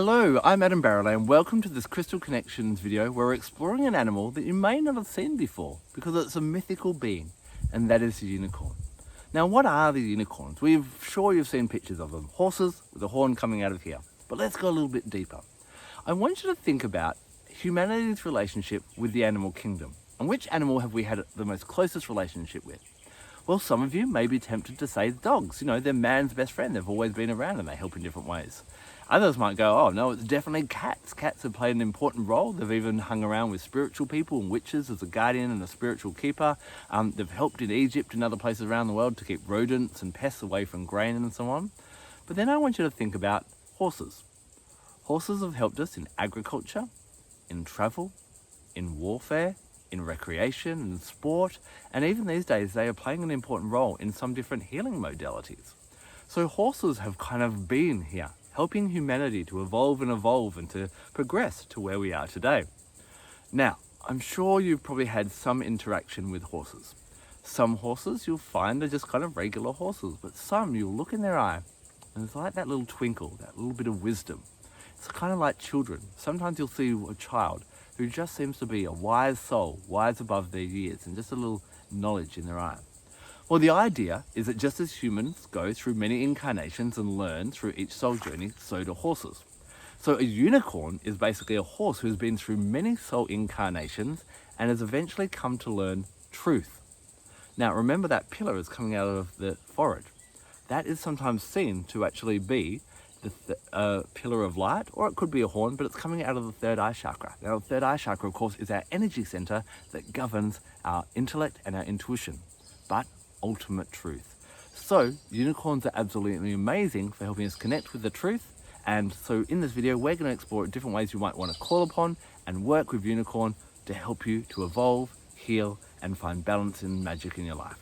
Hello, I'm Adam Barralet and welcome to this Crystal Connections video where we're exploring an animal that you may not have seen before because it's a mythical being, and that is the unicorn. Now, what are the unicorns? We're sure you've seen pictures of them, horses with a horn coming out of here. But let's go a little bit deeper. I want you to think about humanity's relationship with the animal kingdom. And which animal have we had the most closest relationship with? Well, some of you may be tempted to say dogs. You know, they're man's best friend. They've always been around and they help in different ways. Others might go, oh no, it's definitely cats. Cats have played an important role. They've even hung around with spiritual people and witches as a guardian and a spiritual keeper. They've helped in Egypt and other places around the world to keep rodents and pests away from grain and so on. But then I want you to think about horses. Horses have helped us in agriculture, in travel, in warfare, in recreation and sport, and even these days they are playing an important role in some different healing modalities. So horses have kind of been here, helping humanity to evolve and to progress to where we are today. Now, I'm sure you've probably had some interaction with horses. Some horses you'll find are just kind of regular horses, but some you'll look in their eye and it's like that little twinkle, that little bit of wisdom. It's kind of like children. Sometimes you'll see a child who just seems to be a wise soul, wise above their years, and just a little knowledge in their eye. Well, the idea is that just as humans go through many incarnations and learn through each soul journey, so do horses. So a unicorn is basically a horse who has been through many soul incarnations and has eventually come to learn truth. Now, remember that pillar is coming out of the forehead. That is sometimes seen to actually be the pillar of light, or it could be a horn, but it's coming out of the third eye chakra. Now, the third eye chakra, of course, is our energy center that governs our intellect and our intuition, but ultimate truth. So unicorns are absolutely amazing for helping us connect with the truth. And so in this video, we're going to explore different ways you might want to call upon and work with unicorn to help you to evolve, heal, and find balance and magic in your life.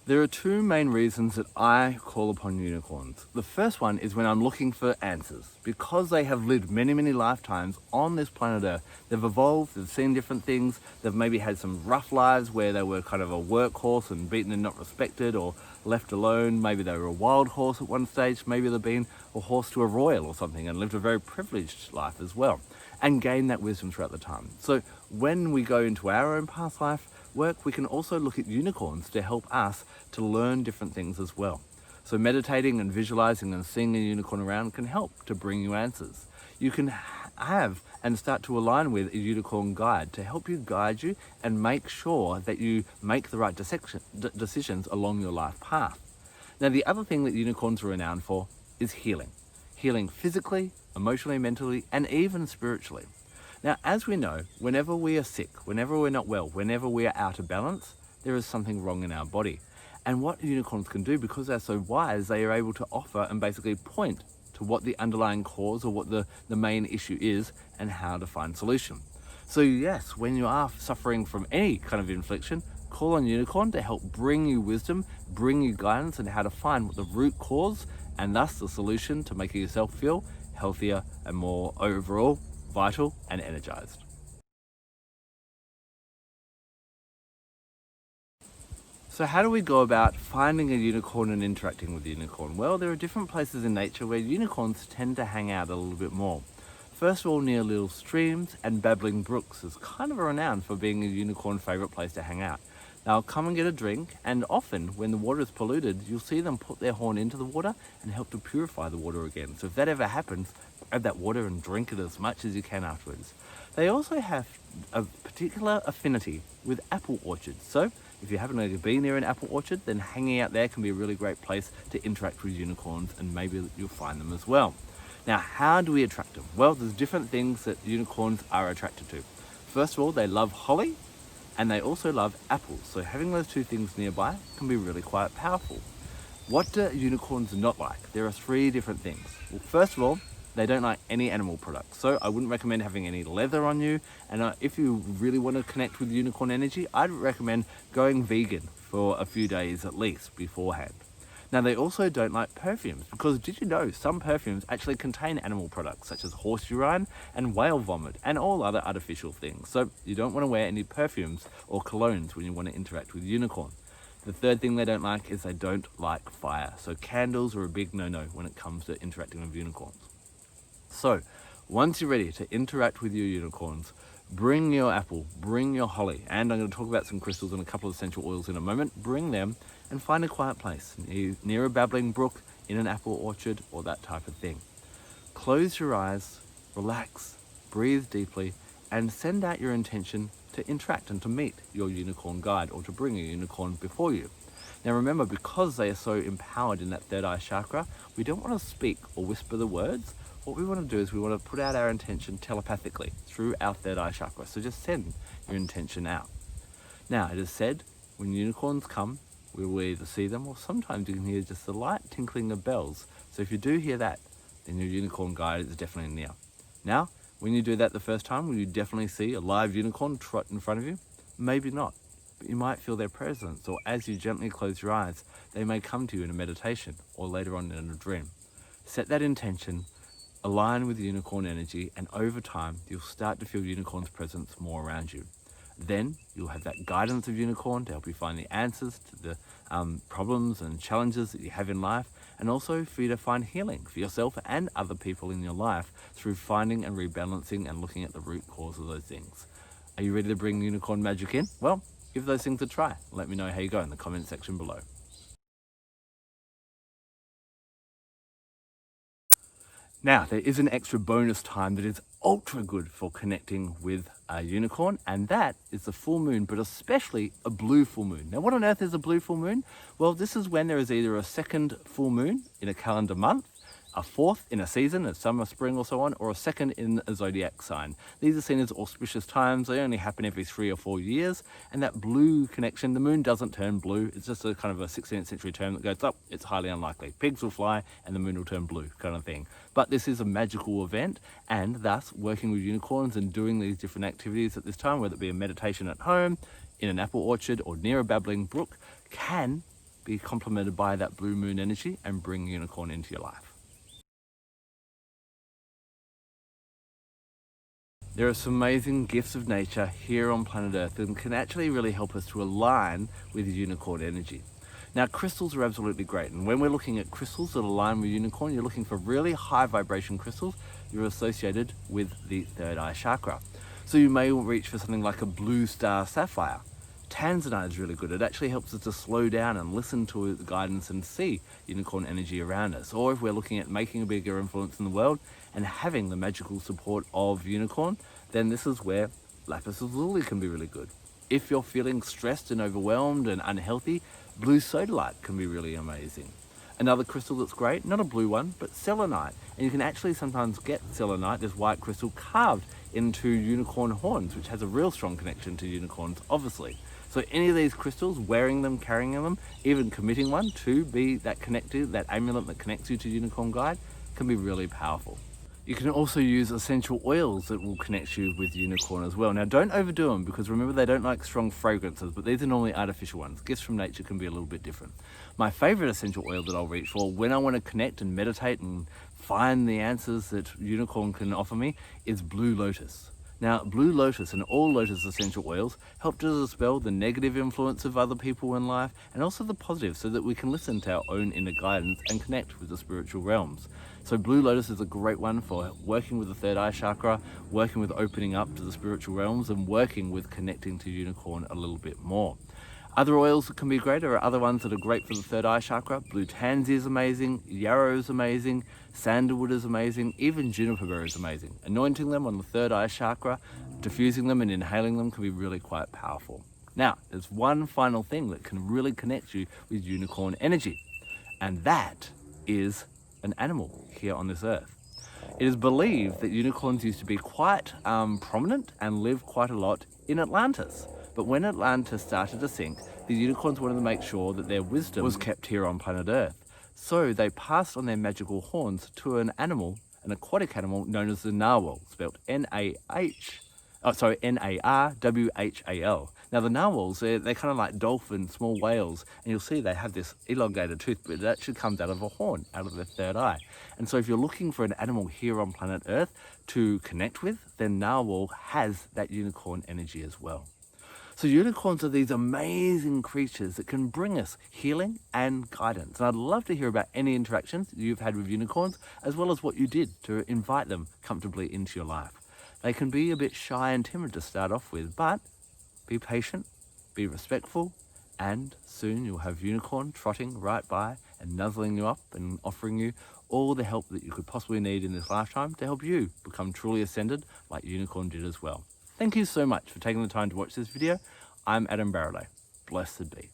There are two main reasons that I call upon unicorns. The first one is when I'm looking for answers. Because they have lived many, many lifetimes on this planet Earth, they've evolved, they've seen different things, they've maybe had some rough lives where they were kind of a workhorse and beaten and not respected or left alone. Maybe they were a wild horse at one stage, maybe they've been a horse to a royal or something and lived a very privileged life as well and gained that wisdom throughout the time. So when we go into our own past life work, we can also look at unicorns to help us to learn different things as well. So meditating and visualizing and seeing a unicorn around can help to bring you answers. You can have and start to align with a unicorn guide to help you guide you and make sure that you make the right decisions along your life path. Now, the other thing that unicorns are renowned for is healing. Healing physically, emotionally, mentally, and even spiritually. Now, as we know, whenever we are sick, whenever we're not well, whenever we are out of balance, there is something wrong in our body. And what unicorns can do, because they're so wise, they are able to offer and basically point to what the underlying cause or what the main issue is and how to find solution. So yes, when you are suffering from any kind of infliction, call on unicorn to help bring you wisdom, bring you guidance on how to find what the root cause and thus the solution to making yourself feel healthier and more overall vital and energized. So how do we go about finding a unicorn and interacting with a unicorn? Well, there are different places in nature where unicorns tend to hang out a little bit more. First of all, near little streams and babbling brooks is kind of renowned for being a unicorn favorite place to hang out. They'll come and get a drink, and often when the water is polluted, you'll see them put their horn into the water and help to purify the water again. So if that ever happens, grab that water and drink it as much as you can afterwards. They also have a particular affinity with apple orchards. So if you haven't been near an apple orchard, then hanging out there can be a really great place to interact with unicorns, and maybe you'll find them as well. Now, how do we attract them? Well, there's different things that unicorns are attracted to. First of all, they love holly, and they also love apples. So having those two things nearby can be really quite powerful. What do unicorns not like? There are three different things. Well, first of all, they don't like any animal products. So I wouldn't recommend having any leather on you. And if you really want to connect with unicorn energy, I'd recommend going vegan for a few days at least beforehand. Now, they also don't like perfumes, because did you know some perfumes actually contain animal products such as horse urine and whale vomit and all other artificial things. So you don't want to wear any perfumes or colognes when you want to interact with unicorn. The third thing they don't like is they don't like fire. So candles are a big no-no when it comes to interacting with unicorns. So once you're ready to interact with your unicorns, bring your apple, bring your holly, and I'm going to talk about some crystals and a couple of essential oils in a moment. Bring them and find a quiet place near a babbling brook, in an apple orchard, or that type of thing. Close your eyes, relax, breathe deeply, and send out your intention to interact and to meet your unicorn guide or to bring a unicorn before you. Now remember, because they are so empowered in that third eye chakra, we don't want to speak or whisper the words. What we want to do is we want to put out our intention telepathically through our third eye chakra. So just send your intention out. Now, it is said when unicorns come, we will either see them or sometimes you can hear just the light tinkling of bells. So if you do hear that, then your unicorn guide is definitely near. Now, when you do that the first time, will you definitely see a live unicorn trot in front of you? Maybe not, but you might feel their presence, or as you gently close your eyes, they may come to you in a meditation or later on in a dream. Set that intention, align with unicorn energy, and over time, you'll start to feel unicorn's presence more around you. Then you'll have that guidance of unicorn to help you find the answers to the problems and challenges that you have in life, and also for you to find healing for yourself and other people in your life through finding and rebalancing and looking at the root cause of those things. Are you ready to bring unicorn magic in? Well, give those things a try. Let me know how you go in the comment section below. Now, there is an extra bonus time that is ultra good for connecting with a unicorn, and that is the full moon, but especially a blue full moon. Now, what on earth is a blue full moon? Well, this is when there is either a second full moon in a calendar month, a fourth in a season, a summer, spring, or so on, or a second in a zodiac sign. These are seen as auspicious times. They only happen every 3 or 4 years, and that blue connection, the moon doesn't turn blue. It's just a kind of a 16th century term that goes, it's highly unlikely. Pigs will fly and the moon will turn blue kind of thing. But this is a magical event, and thus working with unicorns and doing these different activities at this time, whether it be a meditation at home, in an apple orchard, or near a babbling brook, can be complemented by that blue moon energy and bring unicorn into your life. There are some amazing gifts of nature here on planet Earth that can actually really help us to align with unicorn energy. Now, crystals are absolutely great, and when we're looking at crystals that align with unicorn, you're looking for really high vibration crystals that are associated with the third eye chakra. So you may reach for something like a blue star sapphire. Tanzanite is really good. It actually helps us to slow down and listen to the guidance and see unicorn energy around us. Or if we're looking at making a bigger influence in the world and having the magical support of unicorn, then this is where lapis lazuli can be really good. If you're feeling stressed and overwhelmed and unhealthy, blue sodalite can be really amazing. Another crystal that's great, not a blue one, but selenite. And you can actually sometimes get selenite, this white crystal, carved into unicorn horns, which has a real strong connection to unicorns, obviously. So any of these crystals, wearing them, carrying them, even committing one to be that connected, that amulet that connects you to unicorn guide, can be really powerful. You can also use essential oils that will connect you with unicorn as well. Now, don't overdo them, because remember, they don't like strong fragrances, but these are normally artificial ones. Gifts from nature can be a little bit different. My favorite essential oil that I'll reach for when I want to connect and meditate and find the answers that unicorn can offer me is blue lotus. Now, blue lotus and all lotus essential oils help to dispel the negative influence of other people in life and also the positive, so that we can listen to our own inner guidance and connect with the spiritual realms. So blue lotus is a great one for working with the third eye chakra, working with opening up to the spiritual realms, and working with connecting to unicorn a little bit more. Other oils that can be great are other ones that are great for the third eye chakra. Blue tansy is amazing, yarrow is amazing, sandalwood is amazing, even juniper berry is amazing. Anointing them on the third eye chakra, diffusing them and inhaling them can be really quite powerful. Now, there's one final thing that can really connect you with unicorn energy, and that is an animal here on this earth. It is believed that unicorns used to be quite prominent and live quite a lot in Atlantis. But when Atlantis started to sink, the unicorns wanted to make sure that their wisdom was kept here on planet Earth. So they passed on their magical horns to an aquatic animal known as the narwhal, spelled Narwhal. Now the narwhals, they're kind of like dolphins, small whales, and you'll see they have this elongated tooth, but it actually comes out of a horn, out of their third eye. And so if you're looking for an animal here on planet Earth to connect with, then narwhal has that unicorn energy as well. So So unicorns are these amazing creatures that can bring us healing and guidance. And I'd love to hear about any interactions you've had with unicorns, as well as what you did to invite them comfortably into your life. They can be a bit shy and timid to start off with, but be patient, be respectful, and soon you'll have unicorn trotting right by and nuzzling you up and offering you all the help that you could possibly need in this lifetime to help you become truly ascended like unicorn did as well. Thank you so much for taking the time to watch this video. I'm Adam Barralet. Blessed be.